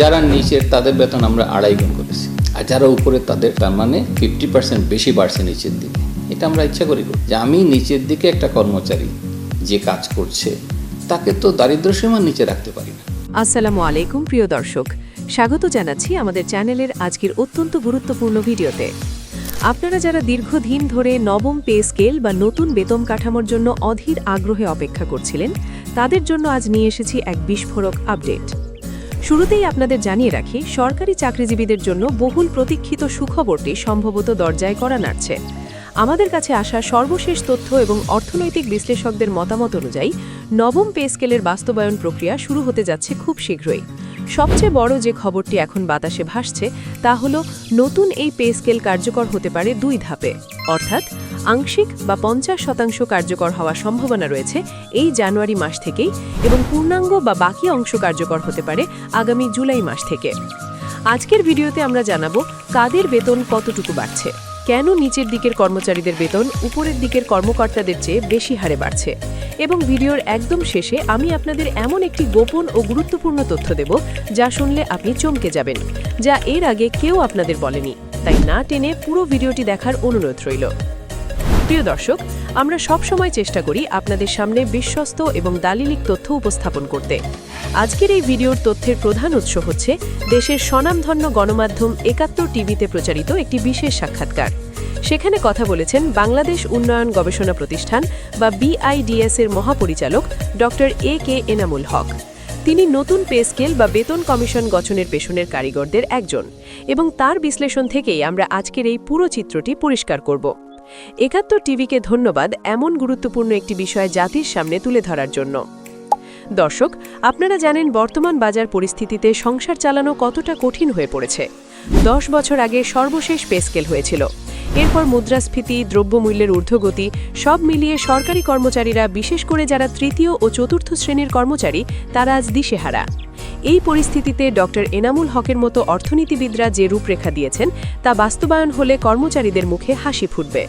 যারা নিচের তাদের বেতন আমরা 2.5 গুণ করেছি, আর যারা উপরে তাদের তার মানে 50% বেশি বাড়ছে নিচের দিকে। এটা আমরা ইচ্ছা করি যে আমি নিচের দিকে একটা কর্মচারী যে কাজ করছে তাকে তো দারিদ্র্য সীমার নিচে রাখতে পারি না। আসসালামু আলাইকুম প্রিয় দর্শক, স্বাগত জানাচ্ছি আমাদের চ্যানেলের আজকের অত্যন্ত গুরুত্বপূর্ণ ভিডিওতে। আপনারা যারা দীর্ঘদিন ধরে নবম পে স্কেল বা নতুন বেতন কাঠামোর জন্য অধীর আগ্রহে অপেক্ষা করছিলেন, তাদের জন্য আজ নিয়ে এসেছি এক বিস্ফোরক আপডেট। শুরুতেই আপনাদের জানিয়ে রাখি, সরকারি চাকরিজীবীদের জন্য বহুল প্রতীক্ষিত সুখবরটি সম্ভবত দরজায় কড়া নাড়ছে। আমাদের কাছে আসা সর্বশেষ তথ্য এবং অর্থনৈতিক বিশ্লেষকদের মতামত অনুযায়ী নবম পে স্কেলের বাস্তবায়ন প্রক্রিয়া শুরু হতে যাচ্ছে খুব শীঘ্রই। সবচেয়ে বড় যে খবরটি এখন বাতাসে ভাসছে তা হল নতুন এই পে স্কেল কার্যকর হতে পারে 2 ধাপে, অর্থাৎ আংশিক বা 50% কার্যকর হওয়ার সম্ভাবনা রয়েছে এই জানুয়ারি মাস থেকেই, এবং পূর্ণাঙ্গ বা বাকি অংশ কার্যকর হতে পারে আগামী জুলাই মাস থেকে। আজকের ভিডিওতে আমরা জানাবো কাদের বেতন কতটুকু বাড়ছে, কেন নিচের দিকের কর্মচারীদের বেতন উপরের দিকের কর্মকর্তাদের চেয়ে বেশি হারে বাড়ছে, এবং ভিডিওর একদম শেষে আমি আপনাদের এমন একটি গোপন ও গুরুত্বপূর্ণ তথ্য দেব যা শুনলে আপনি চমকে যাবেন, যা এর আগে কেউ আপনাদের বলেনি। তাই না টেনে পুরো ভিডিওটি দেখার অনুরোধ রইল। প্রিয় দর্শক, আমরা সব সময় চেষ্টা করি আপনাদের সামনে বিশ্বস্ত এবং দালিলিক তথ্য উপস্থাপন করতে। আজকের এই ভিডিওর তথ্যের প্রধান উৎস হচ্ছে দেশের স্বনামধন্য গণমাধ্যম ৭১ টিভিতে প্রচারিত একটি বিশেষ সাক্ষাৎকার। সেখানে কথা বলেছেন বাংলাদেশ উন্নয়ন গবেষণা প্রতিষ্ঠান বা BIDS এর মহাপরিচালক ডক্টর AK এনামুল হক। তিনি নতুন পে স্কেল বা বেতন কমিশন গঠনের পেছনের কারিগরদের একজন, এবং তার বিশ্লেষণ থেকেই আমরা আজকের এই পুরো চিত্রটি পরিষ্কার করব। ৭১ টিভিকে ধন্যবাদ এমন গুরুত্বপূর্ণ একটি বিষয় জাতির সামনে তুলে ধরার জন্য। দর্শক, আপনারা জানেন বর্তমান বাজার পরিস্থিতিতে সংসার চালানো কতটা কঠিন হয়ে পড়েছে। 10 বছর আগে সর্বশেষ পে স্কেল হয়েছিল। এরপর মুদ্রাস্ফীতি, দ্রব্যমূল্যের ঊর্ধ্বগতি সব মিলিয়ে সরকারি কর্মচারীরা, বিশেষ করে যারা তৃতীয় ও চতুর্থ শ্রেণীর কর্মচারী, তারা আজ দিশেহারা। এই পরিস্থিতিতে ডক্টর এনামুল হকের মতো অর্থনীতিবিদরা যে রূপরেখা দিয়েছেন তা বাস্তবায়ন হলে কর্মচারীদের মুখে হাসি ফুটবে।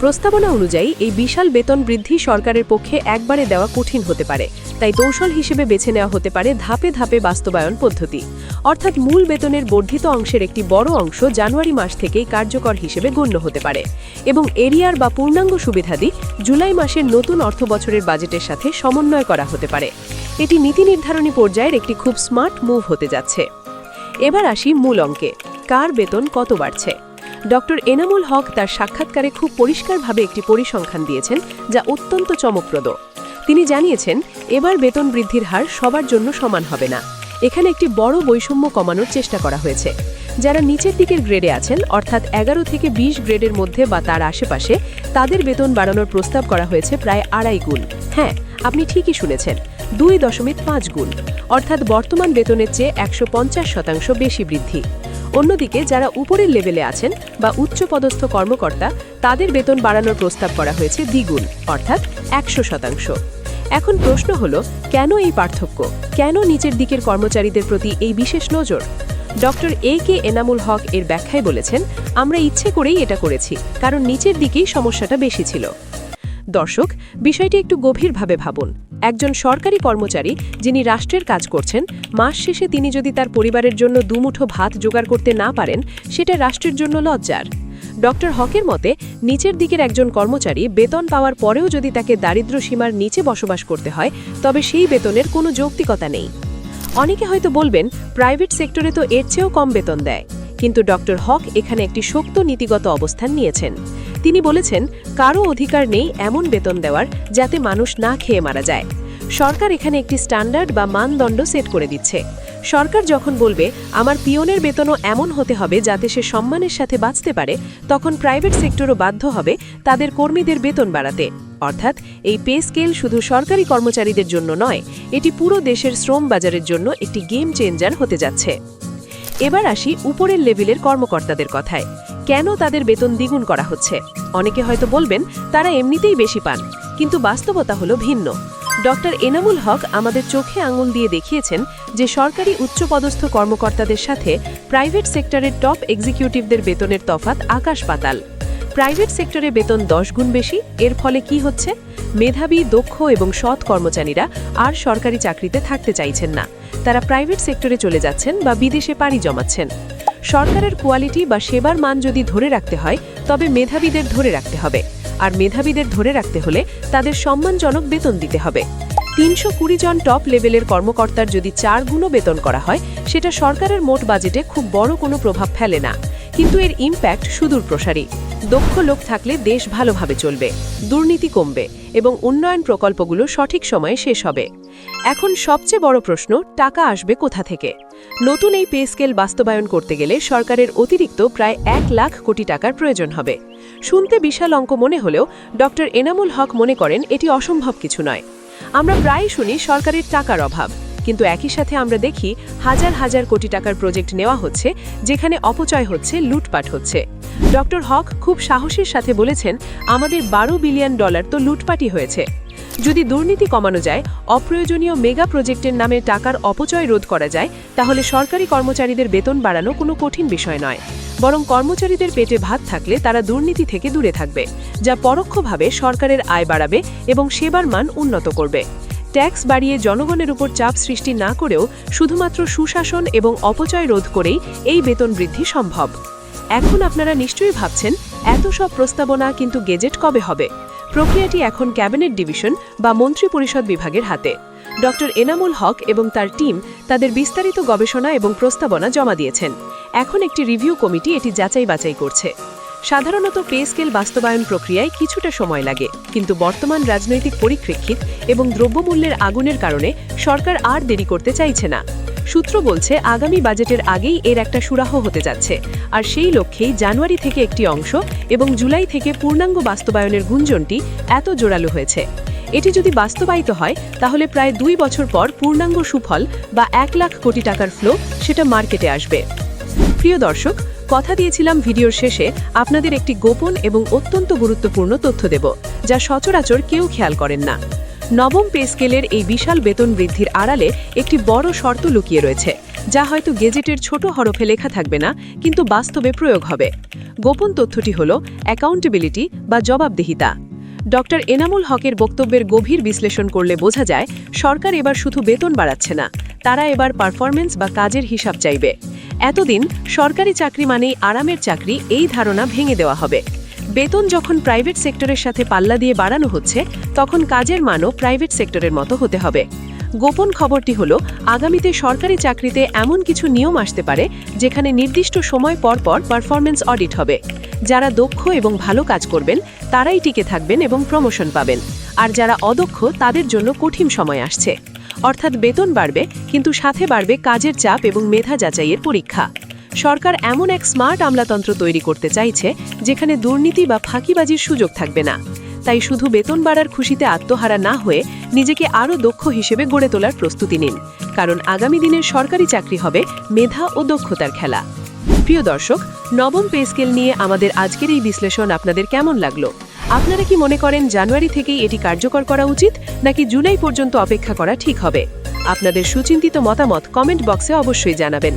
প্রস্তাবনা অনুযায়ী এই বিশাল বেতন বৃদ্ধি সরকারের পক্ষে একবারে দেওয়া কঠিন হতে পারে, তাই কৌশল হিসেবে বেছে নেওয়া হতে পারে ধাপে ধাপে বাস্তবায়ন পদ্ধতি। অর্থাৎ মূল বেতনের বর্ধিত অংশের একটি বড় অংশ জানুয়ারি মাস থেকেই কার্যকর হিসেবে গণ্য হতে পারে, এবং এরিয়ার বা পূর্ণাঙ্গ সুবিধাদি জুলাই মাসের নতুন অর্থবছরের বাজেটের সাথে সমন্বয় করা হতে পারে। এটি নীতি নির্ধারণী পর্যায়ের একটি খুব স্মার্ট মুভ হতে যাচ্ছে। এবার আসি মূল অঙ্কে, কার বেতন কত বাড়ছে। ডক্টর এনামুল হক তার সাক্ষাৎকারে খুব পরিষ্কারভাবে একটি পরিসংখ্যান দিয়েছেন যা অত্যন্ত চমকপ্রদ। তিনি জানিয়েছেন এবার বেতন বৃদ্ধির হার সবার জন্য সমান হবে না। এখানে একটি বড় বৈষম্য কমানোর চেষ্টা করা হয়েছে। যারা নিচের দিকের গ্রেডে আছেন, অর্থাৎ 11 থেকে 20 গ্রেডের মধ্যে বা তার আশেপাশে, তাদের বেতন বাড়ানোর প্রস্তাব করা হয়েছে প্রায় 2.5 গুণ। হ্যাঁ, আপনি ঠিকই শুনেছেন, 2.5 গুণ, অর্থাৎ বর্তমান বেতনের চেয়ে 150% বেশি বৃদ্ধি। অন্যদিকে যারা উপরের লেভেলে আছেন বা উচ্চপদস্থ কর্মকর্তা, তাদের বেতন বাড়ানোর প্রস্তাব করা হয়েছে দ্বিগুণ, অর্থাৎ 100%। এখন প্রশ্ন হলো, কেন এই পার্থক্য, কেন নিচের দিকের কর্মচারীদের প্রতি এই বিশেষ নজর? ডক্টর AK এনামুল হক এর ব্যাখ্যায় বলেছেন, আমরা ইচ্ছে করেই এটা করেছি, কারণ নিচের দিকেই সমস্যাটা বেশি ছিল। দর্শক, বিষয়টি একটু গভীরভাবে ভাবুন। একজন সরকারি কর্মচারী যিনি রাষ্ট্রের কাজ করছেন, মাস শেষে তিনি যদি তার পরিবারের জন্য দুমুঠো ভাত জোগাড় করতে না পারেন, সেটা রাষ্ট্রের জন্য লজ্জার। ডক্টর হকের মতে, নিচের দিকের একজন কর্মচারী বেতন পাওয়ার পরেও যদি তাকে দারিদ্র্য সীমার নিচে বসবাস করতে হয়, তবে সেই বেতনের কোনো যৌক্তিকতা নেই। অনেকে হয়তো বলবেন, প্রাইভেট সেক্টরে তো এর চেয়েও কম বেতন দেয়। কিন্তু ডক্টর হক এখানে একটি শক্ত নীতিগত অবস্থান নিয়েছেন। তিনি বলেছেন, কারও অধিকার নেই এমন বেতন দেওয়ার যাতে মানুষ না খেয়ে মারা যায়। সরকার এখানে একটি স্ট্যান্ডার্ড বা মানদণ্ড সেট করে দিচ্ছে। সরকার যখন বলবে আমার পিয়নের বেতনও এমন হতে হবে যাতে সে সম্মানের সাথে বাঁচতে পারে, তখন প্রাইভেট সেক্টরও বাধ্য হবে তাদের কর্মীদের বেতন বাড়াতে। অর্থাৎ এই পে স্কেল শুধু সরকারি কর্মচারীদের জন্য নয়, এটি পুরো দেশের শ্রম বাজারের জন্য একটি গেম চেঞ্জার হতে যাচ্ছে। এবার আসি উপরের লেভেলের কর্মকর্তাদের কথায়। কেন তাদের বেতন দ্বিগুণ করা হচ্ছে? অনেকে হয়তো বলবেন তারা এমনিতেই বেশি পান, কিন্তু বাস্তবতা হলো ভিন্ন। ডক্টর এনামুল হক আমাদের চোখে আঙুল দিয়ে দেখিয়েছেন যে সরকারি উচ্চপদস্থ কর্মকর্তাদের সাথে প্রাইভেট সেক্টরের টপ এক্সিকিউটিভদের বেতনের তফাৎ আকাশ পাতাল। প্রাইভেট সেক্টরে বেতন 10 গুণ বেশি। এর ফলে কি হচ্ছে? মেধাবী, দক্ষ এবং সৎ কর্মচারীরা আর সরকারি চাকরিতে থাকতে চাইছেন না। তারা প্রাইভেট সেক্টরে চলে যাচ্ছেন বা বিদেশে পাড়ি জমাচ্ছেন। সরকারের কোয়ালিটি বা সেবার মান যদি ধরে রাখতে হয়, তবে মেধাবীদের ধরে রাখতে হবে। আর মেধাবীদের ধরে রাখতে হলে তাদের সম্মানজনক বেতন দিতে হবে। 320 জন টপ লেভেলের কর্মকর্তার যদি 4 গুণও বেতন করা হয়, সেটা সরকারের মোট বাজেটে খুব বড় কোনো প্রভাব ফেলে না, কিন্তু এর ইম্প্যাক্ট সুদূর প্রসারী। দক্ষ লোক থাকলে দেশ ভালোভাবে চলবে, দুর্নীতি কমবে এবং উন্নয়ন প্রকল্পগুলো সঠিক সময়ে শেষ হবে। এখন সবচেয়ে বড় প্রশ্ন, টাকা আসবে কোথা থেকে? নতুন এই পে স্কেল বাস্তবায়ন করতে গেলে সরকারের অতিরিক্ত প্রায় 1 লাখ কোটি টাকার প্রয়োজন হবে। শুনতে বিশাল অঙ্ক মনে হলেও ডক্টর এনামুল হক মনে করেন এটি অসম্ভব কিছু নয়। আমরা প্রায় শুনি সরকারের টাকার অভাব, কিন্তু একই সাথে আমরা দেখি হাজার হাজার কোটি টাকার প্রজেক্ট নেওয়া হচ্ছে, যেখানে অপচয় হচ্ছে, লুটপাট হচ্ছে। ডক্টর হক খুব সাহসের সাথে বলেছেন, আমাদের $12 বিলিয়ন তো লুটপাটই হয়েছে। যদি দুর্নীতি কমানো যায়, অপ্রয়োজনীয় মেগা প্রজেক্টের নামে টাকার অপচয় রোধ করা যায়, তাহলে সরকারি কর্মচারীদের বেতন বাড়ানো কোনো কঠিন বিষয় নয়। বরং কর্মচারীদের পেটে ভাত থাকলে তারা দুর্নীতি থেকে দূরে থাকবে, যা পরোক্ষভাবে সরকারের আয় বাড়াবে এবং সেবার মান উন্নত করবে। ট্যাক্স বাড়িয়ে জনগণের উপর চাপ সৃষ্টি না করেও শুধুমাত্র সুশাসন এবং অপচয় রোধ করেই এই বেতন বৃদ্ধি সম্ভব। এখন আপনারা নিশ্চয়ই ভাবছেন, এত সব প্রস্তাবনা, কিন্তু গেজেট কবে হবে? প্রক্রিয়াটি এখন ক্যাবিনেট ডিভিশন বা মন্ত্রিপরিষদ বিভাগের হাতে। ডক্টর এনামুল হক এবং তার টিম তাদের বিস্তারিত গবেষণা এবং প্রস্তাবনা জমা দিয়েছেন। এখন একটি রিভিউ কমিটি এটি যাচাই বাছাই করছে। সাধারণত পে স্কেল বাস্তবায়ন প্রক্রিয়ায় কিছুটা সময় লাগে, কিন্তু বর্তমান রাজনৈতিক পরিপ্রেক্ষিত এবং দ্রব্যমূল্যের আগুনের কারণে সরকার আর দেরি করতে চাইছে না। সূত্র বলছে, আগামী বাজেটের আগেই এর একটা সুরাহা হতে যাচ্ছে, আর সেই লক্ষ্যেই জানুয়ারি থেকে একটি অংশ এবং জুলাই থেকে পূর্ণাঙ্গ বাস্তবায়নের গুঞ্জনটি এত জোরালো হয়েছে। এটি যদি বাস্তবায়িত হয়, তাহলে প্রায় 2 বছর পর পূর্ণাঙ্গ সুফল বা 1 লাখ কোটি টাকার ফ্লো সেটা মার্কেটে আসবে। প্রিয় দর্শক, কথা দিয়েছিলাম ভিডিওর শেষে আপনাদের একটি গোপন এবং অত্যন্ত গুরুত্বপূর্ণ তথ্য দেব, যা সচরাচর কেউ খেয়াল করেন না। নবম পে স্কেলের এই বিশাল বেতন বৃদ্ধির আড়ালে একটি বড় শর্ত লুকিয়ে রয়েছে, যা হয়তো গেজেটের ছোট হরফে লেখা থাকবে না, কিন্তু বাস্তবে প্রয়োগ হবে। গোপন তথ্যটি হল অ্যাকাউন্টেবিলিটি বা জবাবদিহিতা। ডক্টর এনামুল হকের বক্তব্যের গভীর বিশ্লেষণ করলে বোঝা যায়, সরকার এবার শুধু বেতন বাড়াচ্ছে না, তারা এবার পারফরমেন্স বা কাজের হিসাব চাইবে। এতদিন সরকারি চাকরি মানেই আরামের চাকরি, এই ধারণা ভেঙে দেওয়া হবে। বেতন যখন প্রাইভেট সেক্টরের সাথে পাল্লা দিয়ে বাড়ানো হচ্ছে, তখন কাজের মানও প্রাইভেট সেক্টরের মতো হতে হবে। গোপন খবরটি হলো, আগামীতে সরকারি চাকরিতে এমন কিছু নিয়ম আসতে পারে, যেখানে নির্দিষ্ট সময় পর পর পারফরমেন্স অডিট হবে। যারা দক্ষ এবং ভালো কাজ করবেন তারাই টিকে থাকবেন এবং প্রমোশন পাবেন, আর যারা অদক্ষ তাদের জন্য কঠিন সময় আসছে। অর্থাৎ বেতন বাড়বে, কিন্তু সাথে বাড়বে কাজের চাপ এবং মেধা যাচাইয়ের পরীক্ষা। সরকার এমন এক স্মার্ট আমলাতন্ত্র তৈরি করতে চাইছে, যেখানে দুর্নীতি বা ফাঁকিবাজির সুযোগ থাকবে না। তাই শুধু বেতন বাড়ার খুশিতে আত্মহারা না হয়ে নিজেকে আরও দক্ষ হিসেবে গড়ে তোলার প্রস্তুতি নিন, কারণ আগামী দিনের সরকারি চাকরি হবে মেধা ও দক্ষতার খেলা। প্রিয় দর্শক, নবম পে স্কেল নিয়ে আমাদের আজকের এই বিশ্লেষণ আপনাদের কেমন লাগলো? আপনারা কি মনে করেন জানুয়ারি থেকেই এটি কার্যকর করা উচিত, নাকি জুলাই পর্যন্ত অপেক্ষা করা ঠিক হবে? আপনাদের সুচিন্তিত মতামত কমেন্ট বক্সে অবশ্যই জানাবেন।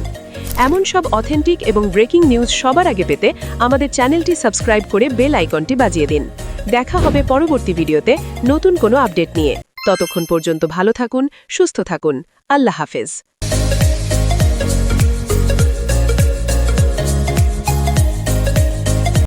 এমন সব অথেন্টিক এবং ব্রেকিং নিউজ সবার আগে পেতে আমাদের চ্যানেলটি সাবস্ক্রাইব করে বেল আইকনটি বাজিয়ে দিন। দেখা হবে পরবর্তী ভিডিওতে নতুন কোনো আপডেট নিয়ে। ততক্ষণ পর্যন্ত ভালো থাকুন, সুস্থ থাকুন। আল্লাহ হাফেজ।